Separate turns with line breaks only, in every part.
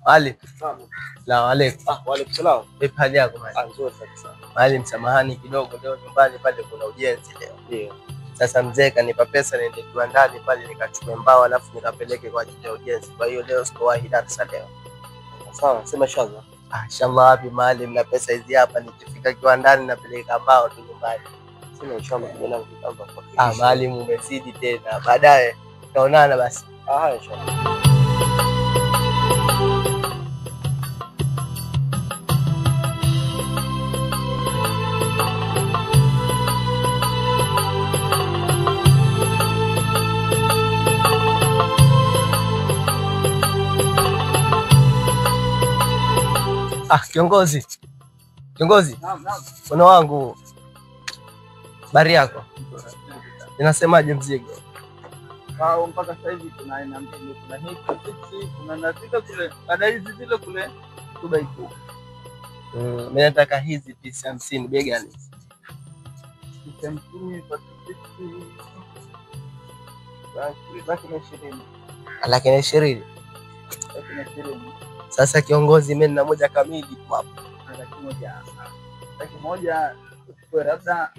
Ali. Salamu alaykum.
Wa alaykum salaam.
Vipi hali yako Maalim?
Nzuri kabisa.
Maalim, samahani kidogo, leo nyumbani pale kuna ujenzi leo.
Ndio.
Sasa mzee kanipa pesa niende kiwandani pale nikachukue mbao alafu nikapeleke kwa ajili ya ujenzi. Kwa hiyo leo sikowahi darasa leo.
Sawa, sema inshallah.
Inshallah wapi Maalim, na pesa hizi hapa nikifika kiwandani napeleka mbao tu nyumbani.
Sema inshallah jana mkitamba kwa.
Maalim umezidi tena. Baadaye tutaonana basi.
Inshallah.
Kiongozi. Kiongozi.
Naam.
Mwana wangu. Habari yako? Inasemaje mzigo?
Mpaka sasa hivi kuna aina mbili, kuna hii 6, kuna nafika kule. Baada hizi zile kule Dubai tu.
Mimi nataka hizi pisi 50 bei gani?
50 kwa 60. Basi na 20.
Lakini 20. Sasa kiongozi, mimi nina moja kamili tu hapo.
Laki moja kwa labda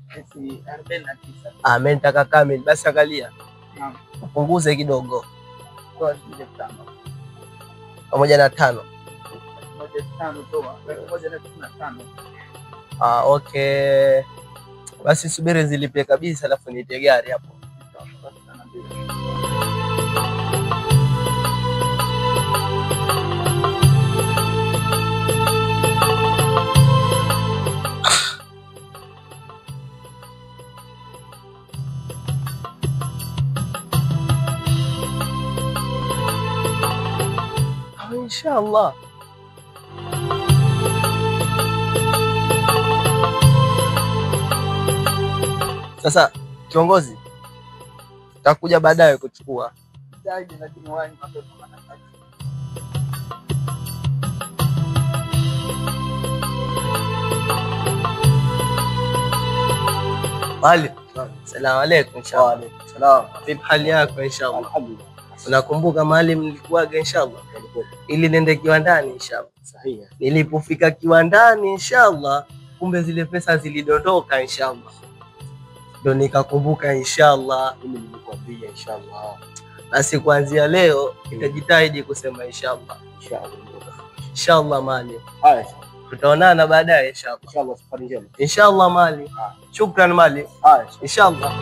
49.
Mimi nataka kamili. Basi angalia.
Naam.
Upunguze kidogo.
Toa shilingi 5.
Pamoja na 5.
Moja 5 toa. Moja na 5.
Okay. Basi subiri zilipe kabisa alafu niite gari hapo. Inshallah. Sasa kiongozi, takuja baadaye kuchukua. Maalim. Salamu alaykum.
Wa alaykum salaam.
Vipi hali yako inshallah?
Alhamdulillah.
Unakumbuka Maalim nilikuaga inshallah? Ili nende kiwandani inshallah.
Sahihi.
Nilipofika kiwandani inshallah, kumbe zile pesa zilidondoka inshallah. Ndio nikakumbuka inshallah.
Mimi nilikwambia inshallah.
Basi kuanzia leo nitajitahidi kusema inshallah. Inshallah Maalim.
Haya.
Tutaonana baadaye inshallah.
Inshallah, safari njema.
Inshallah Maalim. Shukran Maalim.
Haya.
Inshallah.